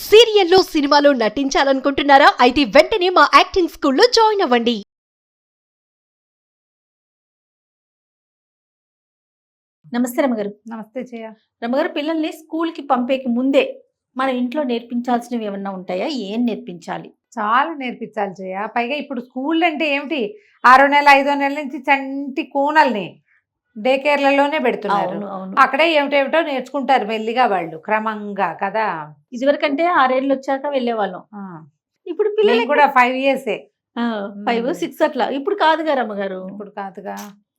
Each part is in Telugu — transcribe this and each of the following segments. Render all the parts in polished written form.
సీరియల్లో సినిమాలో నటించాలనుకుంటున్నారా? అయితే వెంటనే మా యాక్టింగ్ స్కూల్లో జాయిన్ అవ్వండి. నమస్తే రమ్మగారు. నమస్తే జయ. రమ్మగారు, పిల్లల్ని స్కూల్కి పంపేకి ముందే మన ఇంట్లో నేర్పించాల్సినవి ఏమన్నా ఉంటాయా? ఏం నేర్పించాలి? చాలా నేర్పించాలి జయ. పైగా ఇప్పుడు స్కూల్ అంటే ఏమిటి, 6వ నెల 5వ నెల నుంచి చంటి కూనల్ని డే కేర్లలోనే పెడుతున్నారు. అవును, అవును. అక్కడే ఏమిటేమిటో నేర్చుకుంటారు మెల్లిగా వాళ్ళు క్రమంగా కదా. ఇదివరకంటే 6 ఏళ్ళు వచ్చాక వెళ్ళేవాళ్ళం. ఆ, ఇప్పుడు నేను పిల్లలు కూడా 5 ఇయర్సే. 5, 6 అట్లా. ఇప్పుడు కాదుగా రమ్మగారు, ఇప్పుడు కాదుగా,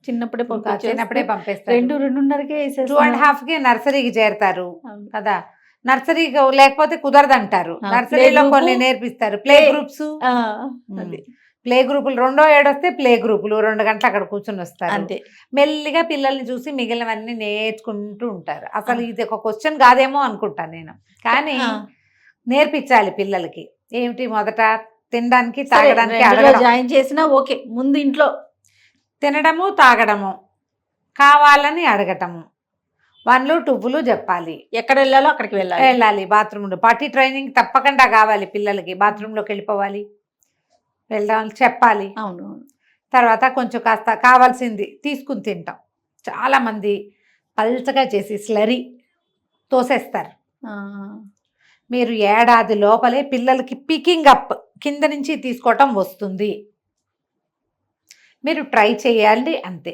చిన్నప్పుడే చిన్నప్పుడే పంపిస్తారు. 2-2.5కే 2.5కి నర్సరీకి చేరతారు అవును. కదా. నర్సరీకి లేకపోతే కుదరదంటారు. ఆ, నర్సరీలో play group, కొన్ని నేర్పిస్తారు, ప్లే గ్రూప్స్. అది ప్లే గ్రూపులు 2వ ఏడు వస్తే ప్లే గ్రూపులు 2 గంటలు అక్కడ కూర్చుని వస్తారు. అంతే. మెల్లిగా పిల్లల్ని చూసి మిగిలినవన్నీ నేర్చుకుంటూ ఉంటారు. అసలు ఇది ఒక క్వశ్చన్ కాదేమో అనుకుంటాను నేను, కానీ నేర్పించాలి పిల్లలకి. ఏమిటి, మొదట తినడానికి తాగడానికి అడగడం. జాయిన్ చేసినా ఓకే. ముందు ఇంట్లో తినడము తాగడము, కావాలని అడగటము, 1లు 2లు చెప్పాలి. ఎక్కడ వెళ్ళాలో అక్కడికి వెళ్ళాలి. బాత్రూమ్లో పార్టీ ట్రైనింగ్ తప్పకుండా కావాలి పిల్లలకి. బాత్రూంలోకి వెళ్ళిపోవాలి, వెళ్ళాలి, చెప్పాలి. అవును. తర్వాత కొంచెం కాస్త కావాల్సింది తీసుకుని తింటాం. చాలామంది పల్చగా చేసి స్లరీ తోసేస్తారు. మీరు ఏడాది లోపలే పిల్లలకి పికింగ్ అప్, కింద నుంచి తీసుకోవటం వస్తుంది. మీరు ట్రై చేయాలి అంతే.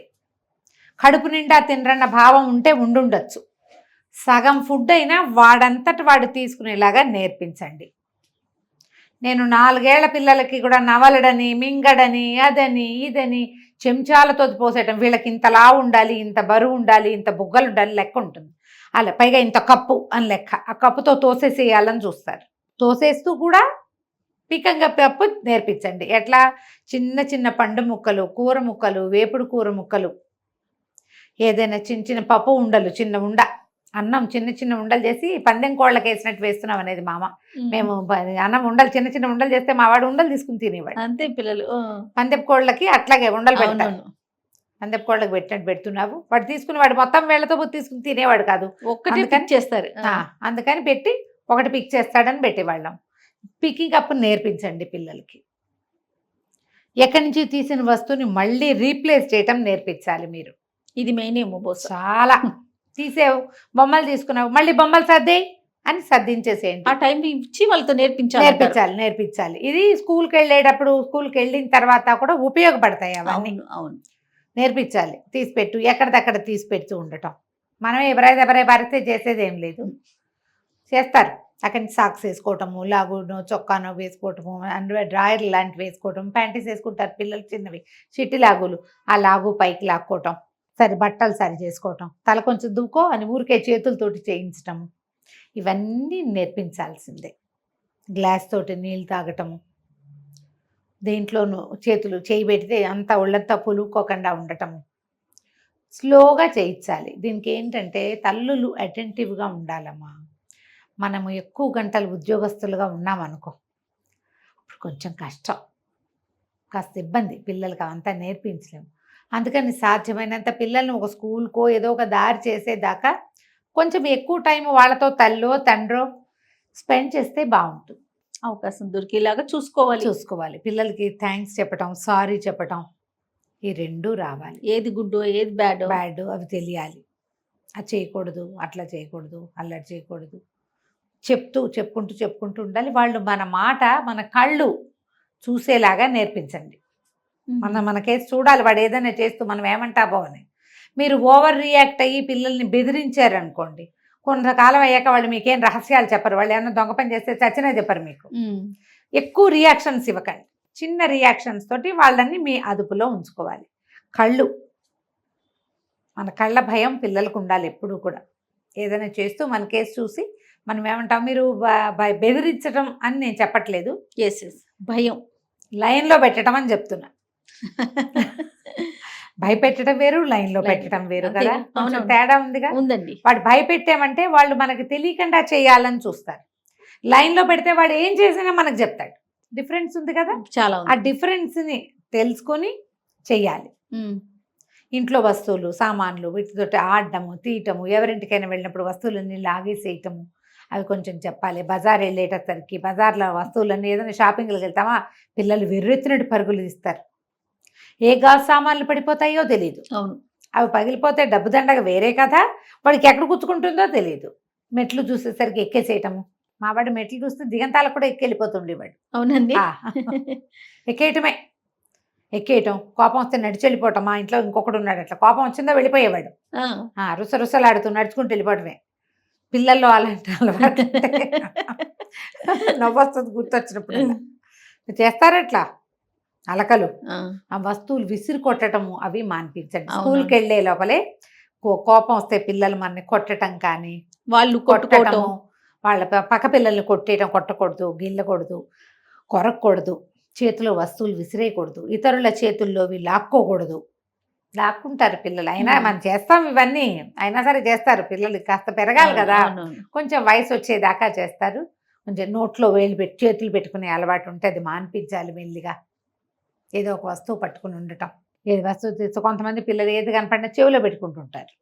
కడుపు నిండా తినరన్న భావం ఉంటే ఉండుండొచ్చు. సగం ఫుడ్ అయినా వాడంతట వాడు తీసుకునేలాగా నేర్పించండి. నేను 4 ఏళ్ల పిల్లలకి కూడా నవలడని, మింగడని, అదని ఇదని చెంచాలతో పోసేయటం. వీళ్ళకి ఇంతలా ఉండాలి, ఇంత బరువు ఉండాలి, ఇంత బుగ్గలు ఉండాలి లెక్క ఉంటుంది. అలా పైగా ఇంత కప్పు అని లెక్క. ఆ కప్పుతో తోసేసేయాలని చూస్తారు. తోసేస్తూ కూడా పికంగా పప్పు నేర్పించండి. ఎట్లా, చిన్న చిన్న పండు ముక్కలు, కూర ముక్కలు, వేపుడు కూర ముక్కలు, ఏదైనా చిన్న చిన్న పప్పు ఉండలు, చిన్న ఉండ అన్నం చిన్న చిన్న ఉండలు చేసి పందెం కోళ్ళకి వేసినట్టు వేస్తున్నాం అనేది మామ. మేము అన్నం ఉండలు చిన్న చిన్న ఉండలు చేస్తే మా వాడు ఉండలు తీసుకుని తినేవాడు. అంతే పిల్లలు. పందెం కోళ్ళకి అట్లాగే ఉండలు పెడతాను. పందెం కోళ్ళకి పెట్టినట్టు పెడుతున్నావు, వాడు తీసుకుని వాడు మొత్తం వేళ్లతో తీసుకుని తినేవాడు కాదు. ఒక్కటి పిక్ చేస్తారు. అందుకని పెట్టి ఒకటి పిక్ చేస్తాడని పెట్టేవాళ్ళం. పికింగ్ అప్ నేర్పించండి పిల్లలకి. ఎక్కడి నుంచి తీసిన వస్తువుని మళ్ళీ రీప్లేస్ చేయటం నేర్పించాలి మీరు. ఇది మెయిన్ ఏమో బోస్. చాలా తీసేవు, బొమ్మలు తీసుకున్నావు, మళ్ళీ బొమ్మలు సర్దేయి అని సర్దించేసేయండి. ఆ టైం ఇచ్చి వాళ్ళతో నేర్పించాలి. ఇది స్కూల్కి వెళ్ళేటప్పుడు, స్కూల్కి వెళ్ళిన తర్వాత కూడా ఉపయోగపడతాయి అవన్నీ. అవును, నేర్పించాలి. తీసిపెట్టు, ఎక్కడిదక్కడ తీసిపెడుతూ ఉండటం. మనమే ఎవరైతే భరితే చేసేది ఏం లేదు, చేస్తారు. అక్కడి నుంచి సాక్స్ వేసుకోవటము, లాగునో చొక్కానో వేసుకోవటము, అండర్వేర్ డ్రాయర్ లాంటివి వేసుకోవటం, ప్యాంటీస్ వేసుకుంటారు పిల్లలు చిన్నవి, చిట్టి లాగులు. ఆ లాగు పైకి లాక్కోవటం, బట్టలు సరి చేసుకోవటం, తల కొంచెం దువ్వుకో అని ఊరికే చేతులతోటి చేయించటము, ఇవన్నీ నేర్పించాల్సిందే. గ్లాస్ తోటి నీళ్ళు తాగటము, దేంట్లోనూ చేతులు చేయి పెడితే అంతా ఒళ్ళంతా పులుకోకుండా ఉండటము, స్లోగా చేయించాలి. దీనికి ఏంటంటే తల్లులు అటెంటివ్గా ఉండాలమ్మా. మనము ఎక్కువ గంటలు ఉద్యోగస్తులుగా ఉన్నామనుకో, అప్పుడు కొంచెం కష్టం, కాస్త ఇబ్బంది, పిల్లలకి అవంతా నేర్పించలేము. అందుకని సాధ్యమైనంత పిల్లల్ని ఒక స్కూల్కో ఏదో ఒక దారి చేసేదాకా కొంచెం ఎక్కువ టైం వాళ్ళతో తల్లో తండ్రో స్పెండ్ చేస్తే బాగుంటుంది. అవకాశం దొరికేలాగా చూసుకోవాలి. పిల్లలకి థ్యాంక్స్ చెప్పటం, సారీ చెప్పటం, ఈ 2 రావాలి. ఏది గుడ్ ఏది బ్యాడ్ అవి తెలియాలి. అది చేయకూడదు, అట్లా చేయకూడదు, అల్లరి చేయకూడదు, చెప్పుకుంటూ ఉండాలి. వాళ్ళు మన మాట, మన కళ్ళు చూసేలాగా నేర్పించండి. మనకేసి చూడాలి, వాడు ఏదైనా చేస్తూ మనం ఏమంటాబో అని. మీరు ఓవర్ రియాక్ట్ అయ్యి పిల్లల్ని బెదిరించారనుకోండి, కొంతకాలం అయ్యాక వాళ్ళు మీకేం రహస్యాలు చెప్పరు. వాళ్ళు ఏమన్నా దొంగ పని చేస్తే చచ్చినా చెప్పరు మీకు. ఎక్కువ రియాక్షన్స్ ఇవ్వకండి. చిన్న రియాక్షన్స్ తోటి వాళ్ళని మీ అదుపులో ఉంచుకోవాలి. మన కళ్ళ భయం పిల్లలకు ఉండాలి ఎప్పుడూ కూడా. ఏదైనా చేస్తూ మన కేసు చూసి మనం ఏమంటాం, మీరు బెదిరించడం అని నేను చెప్పట్లేదు, భయం లైన్లో పెట్టడం అని చెప్తున్నా. భయపెట్టడం వేరు, లైన్లో పెట్టడం వేరు కదా, కొంచెం తేడా ఉందండి. వాడు భయపెట్టామంటే వాళ్ళు మనకి తెలియకుండా చేయాలని చూస్తారు. లైన్లో పెడితే వాడు ఏం చేసినా మనకు చెప్తాడు. డిఫరెన్స్ ఉంది కదా, చాలా. ఆ డిఫరెన్స్ని తెలుసుకొని చెయ్యాలి. ఇంట్లో వస్తువులు, సామాన్లు వీటితోటి ఆడటము, తీయటము, ఎవరింటికైనా వెళ్ళినప్పుడు వస్తువులన్నీ లాగేసేయటము, అవి కొంచెం చెప్పాలి. బజార్ వెళ్ళేటసరికి బజార్లో వస్తువులన్నీ ఏదైనా షాపింగ్కి వెళ్తామా పిల్లలు వెర్రెత్తినట్టు పరుగులు తీస్తారు. ఏ గాజు సామాన్లు పడిపోతాయో తెలియదు. అవును. అవి పగిలిపోతే డబ్బు దండగ వేరే కథ, వాడికి ఎక్కడ గుచ్చుకుంటుందో తెలియదు. మెట్లు చూసేసరికి ఎక్కేసేయటము. మా వాడు మెట్లు చూస్తే దిగంతాలకు కూడా ఎక్కెళ్ళిపోతుండేవాడు. అవునండి. ఎక్కేయటమే, ఎక్కేయటం, కోపం వస్తే నడిచి వెళ్ళిపోవటం. మా ఇంట్లో ఇంకొకడు ఉన్నాడు అట్లా, కోపం వచ్చిందో వెళ్ళిపోయేవాడు. రుసరుసలాడుతూ నడుచుకుంటూ వెళ్ళిపోవటమే. పిల్లల్లో అలాంటి అలవాటు నవ్వొస్తుంది గుర్తొచ్చినప్పుడు. చేస్తారట్లా అలకలు, ఆ వస్తువులు విసిరి కొట్టడము అవి మాన్పించండి. స్కూల్కి వెళ్ళే లోపలే కోపం వస్తే పిల్లలు మనని కొట్టడం కానీ, వాళ్ళు కొట్టడము, వాళ్ళ పక్క పిల్లల్ని కొట్టేయడం, కొట్టకూడదు, గిల్లకూడదు, కొరకూడదు, చేతిలో వస్తువులు విసిరేయకూడదు, ఇతరుల చేతుల్లోవి లాక్కోకూడదు. లాక్కుంటారు పిల్లలు, అయినా మనం చేస్తాం ఇవన్నీ, అయినా సరే చేస్తారు పిల్లలు. కాస్త పెరగాలి కదా, కొంచెం వయసు వచ్చేదాకా చేస్తారు. కొంచెం నోట్లో వేలు పెట్టి చేతులు పెట్టుకునే అలవాటు ఉంటే అది మాన్పించాలి మెల్లిగా. ఏదో ఒక వస్తువు పట్టుకుని ఉండటం, ఏది వస్తువు తీసు. కొంతమంది పిల్లలు ఏది కనపడినా చెవిలో పెట్టుకుంటుంటారు.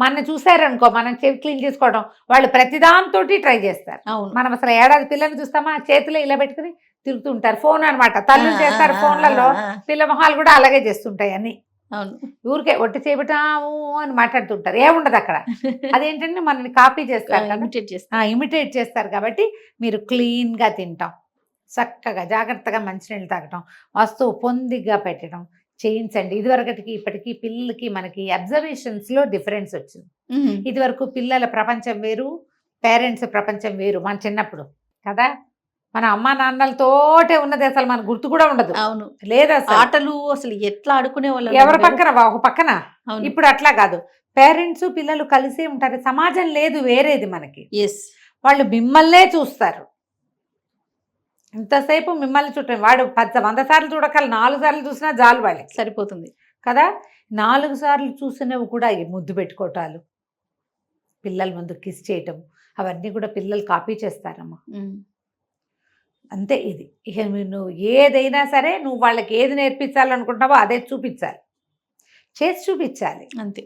మన చూసారనుకో, మనం చెవి క్లీన్ చేసుకోవడం, వాళ్ళు ప్రతిదాంతో ట్రై చేస్తారు. మనం అసలు ఏడాది పిల్లల్ని చూస్తామా చేతిలో ఇలా పెట్టుకుని తిరుగుతూ ఉంటారు. ఫోన్ అనమాట, తల్లులు చేస్తారు ఫోన్లలో, పిల్ల మొహాలు కూడా అలాగే చేస్తుంటాయి అన్ని. ఊరికే ఒట్టి చేయబెట్టాము అని మాట్లాడుతుంటారు, ఏముండదు అక్కడ. అదేంటంటే మనల్ని కాపీ చేస్తారు కదా, ఇమిటేట్ చేస్తారు. కాబట్టి మీరు క్లీన్గా తింటాం, చక్కగా జాగ్రత్తగా మంచినీళ్ళు తాగటం, వస్తువు పొందిగా పెట్టడం చేయించండి. ఇదివరకటికి ఇప్పటికీ పిల్లలకి మనకి అబ్జర్వేషన్స్లో డిఫరెన్స్ వచ్చింది. ఇదివరకు పిల్లల ప్రపంచం వేరు, పేరెంట్స్ ప్రపంచం వేరు. మన చిన్నప్పుడు కదా, మన అమ్మా నాన్నలతోటే ఉన్నది, అసలు మన గుర్తు కూడా ఉండదు. అవును, లేదా ఆటలు అసలు ఎట్లా ఆడుకునే వాళ్ళు, ఎవరి పక్కన ఒక పక్కన. ఇప్పుడు అట్లా కాదు, పేరెంట్స్ పిల్లలు కలిసే ఉంటారు. సమాజం లేదు వేరేది మనకి. వాళ్ళు మిమ్మల్నే చూస్తారు. ఇంతసేపు మిమ్మల్ని చుట్టం, వాడు 100 సార్లు చూడకాలి, 4 సార్లు చూసినా జాలు వాళ్ళకి సరిపోతుంది కదా. 4 సార్లు చూసినవి కూడా ముద్దు పెట్టుకోవటాలు, పిల్లల ముందు కిస్ చేయటం, అవన్నీ కూడా పిల్లలు కాపీ చేస్తారమ్మా. అంతే. ఇది ఇక నువ్వు ఏదైనా సరే నువ్వు వాళ్ళకి ఏది నేర్పించాలనుకుంటున్నావో అదే చూపించాలి, చేసి చూపించాలి అంతే.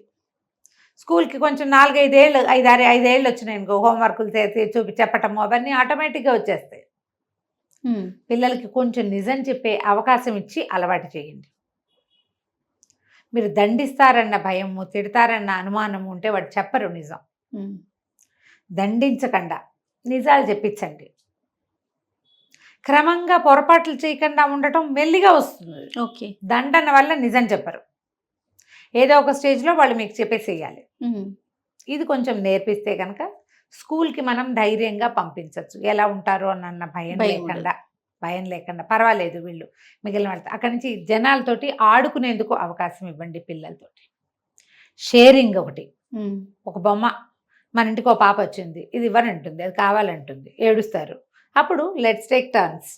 స్కూల్కి కొంచెం 4-5 ఏళ్ళు 5 ఏళ్ళు వచ్చినాయి అనుకో, హోంవర్కులు చెప్పటము అవన్నీ ఆటోమేటిక్గా వచ్చేస్తాయి. పిల్లలకి కొంచెం నిజం చెప్పే అవకాశం ఇచ్చి అలవాటు చేయండి. మీరు దండిస్తారన్న భయము, తిడతారన్న అనుమానము ఉంటే వాడు చెప్పరు నిజం. దండించకుండా నిజాలు చెప్పించండి. క్రమంగా పొరపాట్లు చేయకుండా ఉండటం మెల్లిగా వస్తుంది. దండన వల్ల నిజం చెప్పరు. ఏదో ఒక స్టేజ్లో వాళ్ళు మీకు చెప్పేసేయాలి. ఇది కొంచెం నేర్పిస్తే కనుక స్కూల్కి మనం ధైర్యంగా పంపించవచ్చు. ఎలా ఉంటారో అన్న భయం లేకుండా పర్వాలేదు వీళ్ళు మిగిలిన వాళ్ళతో. అక్కడి నుంచి జనాలతోటి ఆడుకునేందుకు అవకాశం ఇవ్వండి పిల్లలతోటి. షేరింగ్ ఒకటి, ఒక బొమ్మ మన ఇంటికి ఒక పాప వచ్చింది, ఇది ఇవ్వనంటుంది, అది కావాలంటుంది, ఏడుస్తారు. అప్పుడు లెట్స్ టేక్ టర్న్స్.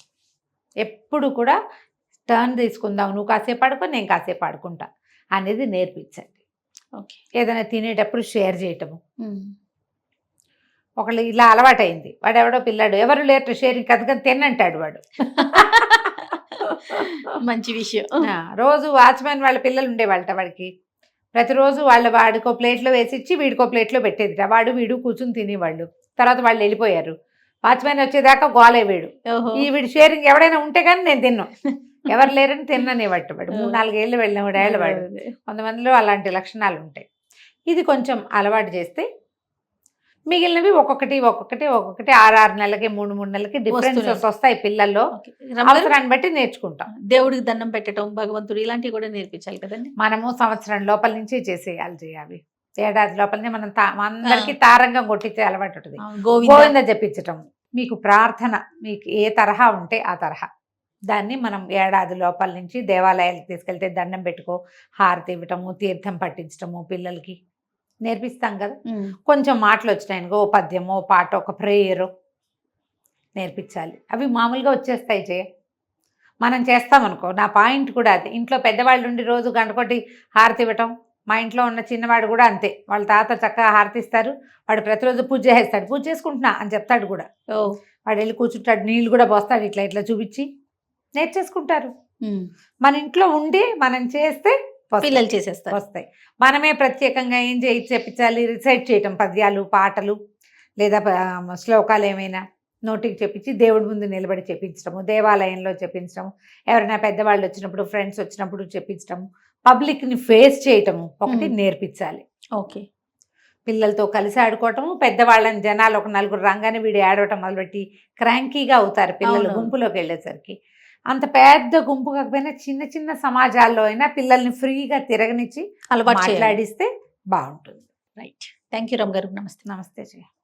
ఎప్పుడు కూడా టర్న్ తీసుకుందాం, నువ్వు కాసేపు ఆడుకో, నేను కాసేపు ఆడుకుంటా అనేది నేర్పించండి. ఏదైనా తినేటప్పుడు షేర్ చేయటము. ఒకళ్ళు ఇలా అలవాటైంది, వాడు ఎవడో పిల్లాడు ఎవరు లేరు షేరింగ్ కదకని తిన్నంటాడు వాడు. మంచి విషయం. రోజు వాచ్మెన్ వాళ్ళ పిల్లలు ఉండేవాళ్ళట వాడికి, ప్రతిరోజు వాడికో ప్లేట్లో వేసి ఇచ్చి వీడికో ప్లేట్లో పెట్టేదిట. వీడు కూర్చుని తినేవాళ్ళు. తర్వాత వాళ్ళు వెళ్ళిపోయారు. వాచ్మెన్ వచ్చేదాకా గోలే వీడు. వీడు షేరింగ్ ఎవడైనా ఉంటే కానీ నేను తిన్నాను, ఎవరు లేరని తిన్ననేవాడు వాడు. 3-4 ఏళ్ళు వెళ్ళిన వాడు. కొంతమందిలో అలాంటి లక్షణాలు ఉంటాయి. ఇది కొంచెం అలవాటు చేస్తే మిగిలినవి ఒక్కొక్కటి 6 నెలలకి 3 నెలలకి డిఫరెన్సెస్ వస్తాయి పిల్లల్లో. అవసరాన్ని బట్టి నేర్చుకుంటాం. దేవుడికి దండం పెట్టడం, భగవంతుడు ఇలాంటివి కూడా నేర్పించాలి కదండి. మనము సంవత్సరం లోపల నుంచి చేయాలి. ఏడాది లోపలనే మనం అందరికీ తారంగం కొట్టించే అలవాటు ఉంటుంది. గోవింద జపించటం. మీకు ప్రార్థన మీకు ఏ తరహా ఉంటే ఆ తరహా దాన్ని మనం ఏడాది లోపల నుంచి దేవాలయాలకు తీసుకెళ్తే దండం పెట్టుకో, హారతి ఇవ్వటము, తీర్థం పట్టించటము పిల్లలకి నేర్పిస్తాం కదా. కొంచెం మాటలు వచ్చినాయనుకో, ఓ పద్యమో పాట, ఒక ప్రేయరు నేర్పించాలి. అవి మామూలుగా వచ్చేస్తాయి. మనం చేస్తామనుకో. నా పాయింట్ కూడా అది. ఇంట్లో పెద్దవాళ్ళు ఉండి రోజు గంటకొట్టి హారతి ఇవ్వటం. మా ఇంట్లో ఉన్న చిన్నవాడు కూడా అంతే. వాళ్ళ తాత చక్కగా హారతిస్తారు, వాడు ప్రతిరోజు పూజ చేస్తాడు. పూజ చేసుకుంటున్నా అని చెప్తాడు కూడా. వాడు వెళ్ళి కూర్చుంటాడు, నీళ్ళు కూడా పోస్తాడు, ఇట్లా చూపించి నేర్చేసుకుంటారు. మన ఇంట్లో ఉండి మనం చేస్తే పిల్లలు చేసేస్తారు, వస్తాయి. మనమే ప్రత్యేకంగా ఏం చెప్పించాలి, రిసైట్ చేయటం, పద్యాలు పాటలు, లేదా శ్లోకాలు ఏమైనా నోటికి చెప్పించి దేవుడి ముందు నిలబడి చెప్పించడము, దేవాలయంలో చెప్పించడము, ఎవరైనా పెద్దవాళ్ళు వచ్చినప్పుడు ఫ్రెండ్స్ వచ్చినప్పుడు చెప్పించడము, పబ్లిక్ని ఫేస్ చేయటము ఒకటి నేర్పించాలి. ఓకే. పిల్లలతో కలిసి ఆడుకోవటము, పెద్దవాళ్ళని జనాలు ఒక నలుగురు రంగానే వీడి ఆడవటం మొదలుపెట్టి క్రాంకీగా అవుతారు పిల్లలు అవును. గుంపులోకి వెళ్ళేసరికి. అంత పెద్ద గుంపు కాకపోయినా చిన్న చిన్న సమాజాల్లో అయినా పిల్లల్ని ఫ్రీగా తిరగనిచ్చి అలవాటు చేయాలి. మాట్లాడిస్తే బాగుంటుంది. రైట్. థ్యాంక్ యూ రమ్ గారు. నమస్తే. నమస్తే జయ.